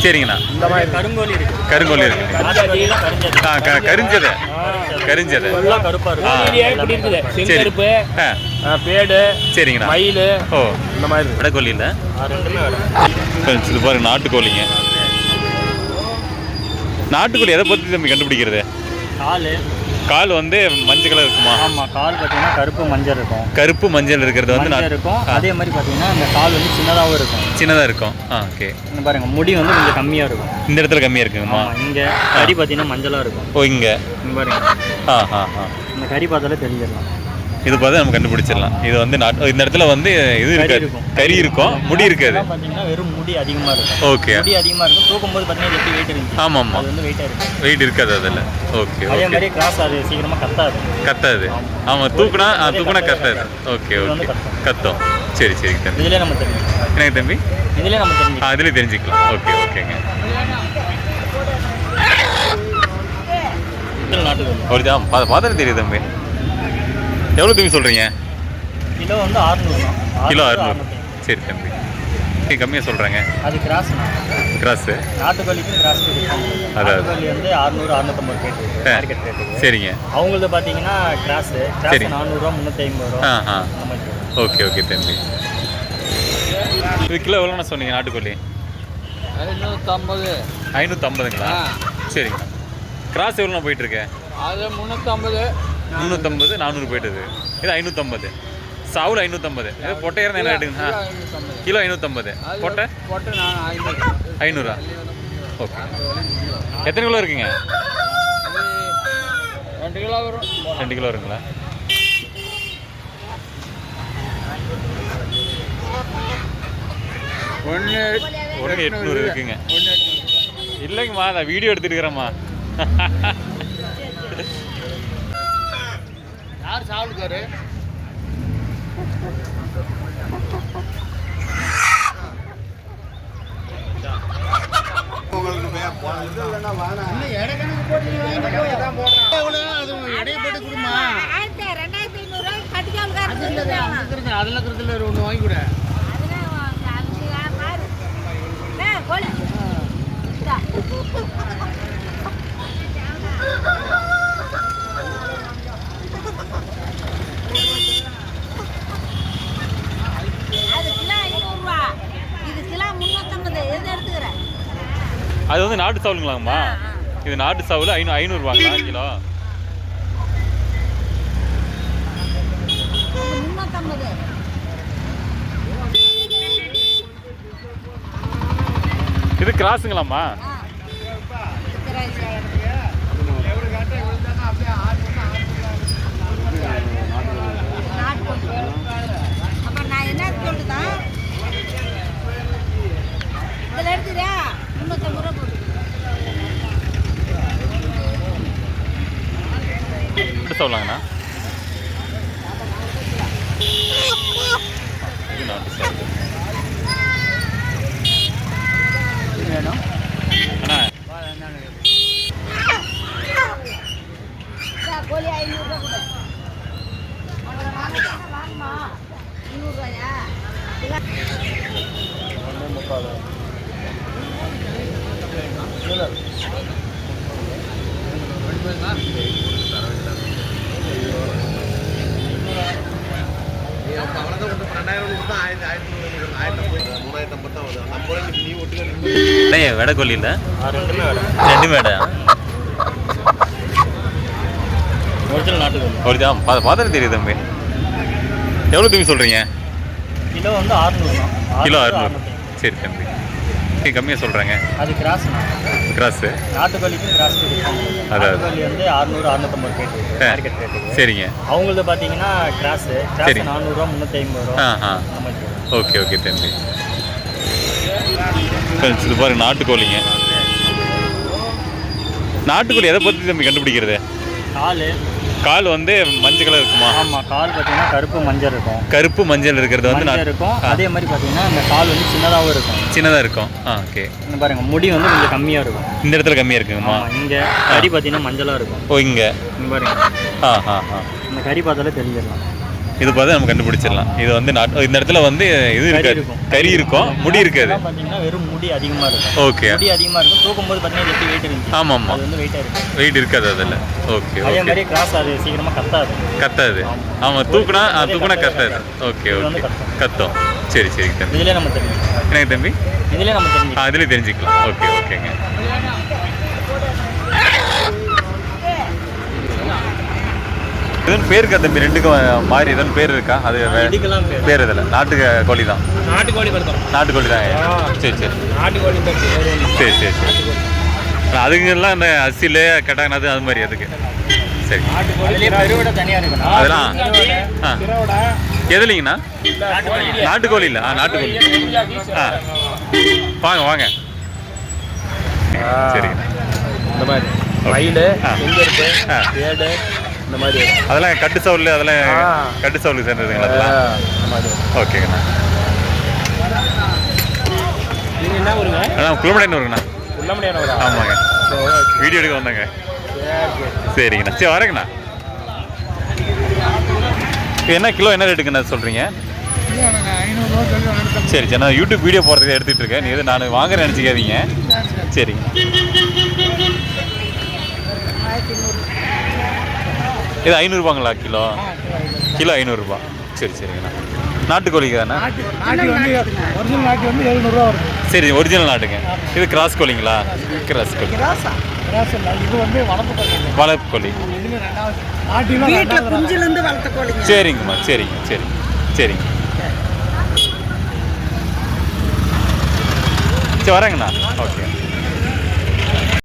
சரிங்கண்ணா. இந்த மாதிரி கருங்கோழி இருக்கு. கருங்கோழி இருக்கு. கரிஞ்சதை கரிஞ்சதை எல்லாம் கருப்பா இருக்கு. இப்படி இருக்குது. செங்கருப்பு, பேடு, சரிங்கண்ணா. மயில். ஓ, இந்த மாதிரி விடக்கோழி இல்லை. இது பாருங்க, நாட்டுக்கோழிங்க. நாட்டுக்கோழி எதை பற்றி தம்பி கண்டுபிடிக்கிறது? கால் வந்து மஞ்சள் கலர் இருக்குமா? ஆமாம், கால் பார்த்தீங்கன்னா கருப்பு மஞ்சள் இருக்கும். கருப்பு மஞ்சள் இருக்கிறது வந்து இருக்கும். அதே மாதிரி பார்த்தீங்கன்னா அந்த கால் வந்து சின்னதாகவும் இருக்கும். சின்னதாக இருக்கும். ஓகே. இங்கே பாருங்க, முடி வந்து கொஞ்சம் கம்மியாக இருக்கும். இந்த இடத்துல கம்மியாக இருக்குங்கம்மா. இங்கே கறி பார்த்தீங்கன்னா மஞ்சளாக இருக்கும். ஓ, இங்கே பாருங்க. இந்த கறி பார்த்தாலே தெரிஞ்சிடலாம். இது பார்த்து நம்ம கண்டுபிடிச்சிடலாம். இது வந்து இந்த இடத்துல வந்து இது இருக்காது, கறி இருக்கும், முடி இருக்காது. பார்த்தீங்கன்னா வெறும் முடி அதிகமாக இருக்கும். ஓகே. முடி அதிகமாக இருக்கும். தூக்கும்போது பார்த்தீங்கன்னா எப்படி வெயிட் இருக்கு? ஆமாம், அது வந்து வெயிட்டாக இருக்கும். வெயிட் இருக்காது அதில். ஓகே. அதே மாதிரி கிராஸ் அது சீக்கிரமாக கத்தாது. ஆமாம், தூக்குனா கத்தாது. ஓகே ஓகே, கத்தும். சரி சரி தம்பி. இதிலே நம்ம தெரிஞ்சுக்கலாம். எனக்கு தம்பி இதிலே நம்ம தெரிஞ்சுக்கலாம். அதிலே தெரிஞ்சுக்கலாம். ஓகே ஓகேங்க. ஒரு பாத்திரம் தெரியுது தம்பி. எவ்வளோ தம்பி சொல்கிறீங்க? கிலோ வந்து 600. கிலோ 600. சரி தம்பி, கம்மியாக சொல்கிறாங்க. அது கிராஸு. நாட்டுக்கோழிக்கும் கிராஸ் அதாவது வந்து 600 650 ரேட்டு மார்க்கெட் ரேட்டு. சரிங்க. அவங்களது பார்த்தீங்கன்னா கிராஸ் 400 350. ஓகே ஓகே தம்பி. இது கிலோ எவ்வளோண்ணா சொன்னீங்க நாட்டுக்கோழி? 550. 550ங்களா? சரிங்க. கிராஸ் எவ்வளோண்ணா போயிட்டுருக்கு? அது 350. 350 400 போயிட்டுது. இது 550. சாவுல் 550. இது பொட்டை இறந்து என்ன ரேட்டுங்க? கிலோ 550. பொட்டை 500. ஓகே. எத்தனை கிலோ இருக்குங்க? 2 கிலோ வரும். 2 கிலோ வருங்களா? ஒன்று 800 இருக்குங்க. இல்லைங்கம்மா, நான் வீடியோ எடுத்துருக்கிறேம்மா. யார் சாவுக்காரு? அதில் ஒன்று வாங்கி கூட. அது வந்து நாட்டு சாவுலுங்களாங்கம்மா? இது நாட்டு சாவுல 500 ரூபாங்களா கிலோ? இது கிராஸுங்களாம்மா? சொல்லலாங்கண்ணா. இது நாட்டு சாவு வேணும் அண்ணா. கோழி 500 ரூபா கூட. வாங்கம்மா 200 ரூபாயா? விடக்கொல்லி இல்லை, 2 மேடை. ஒரிஜினல் நாட்டுக்கோழி. ஒரிஜினல் பாத்திரம் தெரியுது தம்பி. எவ்வளோ தம்பி சொல்கிறீங்க? கிலோ வந்து 600. கிலோ 600. சரி தம்பி, கம்மியாக சொல்கிறாங்க. அது கிராஸு. நாட்டுக்கோழிக்கும் கிராஸ் அதாவது வந்து 600 650 ரேட்டு மார்க்கெட் ரேட்டு. சரிங்க. அவங்களது பார்த்தீங்கன்னா கிராஸ் 400 350. ஓகே ஓகே தம்பி. இது பாருங்க, நாட்டுக்கோழிங்க. நாட்டுக்கோழி எதை பற்றி தம்பி கண்டுபிடிக்கிறது? கால் வந்து மஞ்சள் கலர் இருக்குமா? ஆமாம், கால் பார்த்தீங்கன்னா கருப்பு மஞ்சள் இருக்கும். கருப்பு மஞ்சள் இருக்கிறது வந்து இருக்கும். அதே மாதிரி பார்த்தீங்கன்னா அந்த கால் வந்து சின்னதாகவும் இருக்கும். சின்னதாக இருக்கும். ஓகே. இங்கே பாருங்க, முடி வந்து கொஞ்சம் கம்மியாக இருக்கும். இந்த இடத்துல கம்மியாக இருக்குங்கம்மா? இங்கே கறி பார்த்தீங்கன்னா மஞ்சளாக இருக்கும். ஓ, இங்கே பாருங்க. இந்த கறி பார்த்தாலே தெரிஞ்சிடலாம். இது பார்த்து நம்ம கண்டுபிடிச்சிடலாம். இது வந்து இந்த இடத்துல வந்து இது இருக்காது, கறி இருக்கும், முடி இருக்காது. பார்த்தீங்கன்னா வெறும் முடி அதிகமாக இருக்கும். ஓகே. முடி அதிகமாக இருக்கும். தூக்கும்போது பார்த்தீங்கன்னா எப்படி வெயிட் இருந்துச்சு. ஆமாம் அது வந்து வெயிட்டாக இருக்கும். வெயிட் இருக்காது அதில். ஓகே அதே ஓகே. மாதிரி கிராஸ் அது சீக்கிரமாக கத்தாது. கத்தாது. ஆமாம், தூக்குனா கத்தாது. ஓகே ஓகே, கத்தும். சரி சரி தம்பி. இதிலே நம்ம தெரிஞ்சுக்கலாம். எனக்கு தம்பி இதிலே நம்ம தெரிஞ்சுக்கலாம். இதுலேயே தெரிஞ்சுக்கலாம். ஓகே ஓகேங்க. எதுவும் பேர் இருக்கா தம்பி? ரெண்டுக்கும் மாதிரி எதுவும் பேர் இருக்கா? அது இதுக்கெல்லாம் பேர் இதில் நாட்டு கோழி தான். நாட்டுக்கோழி படுத்தோம். நாட்டுக்கோழி தான். சரி சரி நாட்டுக்கோழி சரி சரி சரி. அதுங்கெல்லாம் இந்த அரிசியில் கட்டானது அது மாதிரி அதுக்கு. சரி. பெருவிட தனியாக இருக்கணும். அதெல்லாம் எதுலிங்கண்ணா? நாட்டுக்கோழி இல்லை. நாட்டுக்கோழி. வாங்க வாங்க. சரிங்கண்ணா. இந்த மாதிரி மயில், செங்கருப்பு, ஏடு இந்த மாதிரி அதெல்லாம் கட்டு சவுல், அதெல்லாம் கட்டு சவுலுக்கு சேர்ந்ததுங்களா அதெல்லாம்? ஓகேங்கண்ணா. நீங்கள் என்ன ஊருங்க? குளமடைன்னு வருங்கண்ணா. உள்ளமடியான ஆமாங்க, வீடியோ எடுக்க வந்தாங்க. சரிங்கண்ணா. சரி வரேங்கண்ணா. என்ன கிலோ என்ன ரேட்டுக்குண்ணா சொல்கிறீங்க? சரி சரி, நான் யூடியூப் வீடியோ போகிறதுக்கு எடுத்துகிட்டு இருக்கேன். நீ எது நான் வாங்குறேன் நினச்சிக்காதீங்க. சரிங்க. இது 500ரூபாங்களா கிலோ? கிலோ 500ரூபா. சரி சரிங்கண்ணா. நாட்டுக்கோழிக்கு தானே? ஒரிஜினல் நாட்டு வந்து 700 வருது. சரி, ஒரிஜினல் நாட்டுங்க. இது கிராஸ் கோழிங்களா? கிராஸ் கோழி. இது வந்து வளர்ப்பு கோழி. வீட்டில் குஞ்சிலேருந்து வளர்த்த கோழிங்க. சரிங்கம்மா. சரிங்க சரிங்க சரிங்க. சரி வரேங்கண்ணா. ஓகே.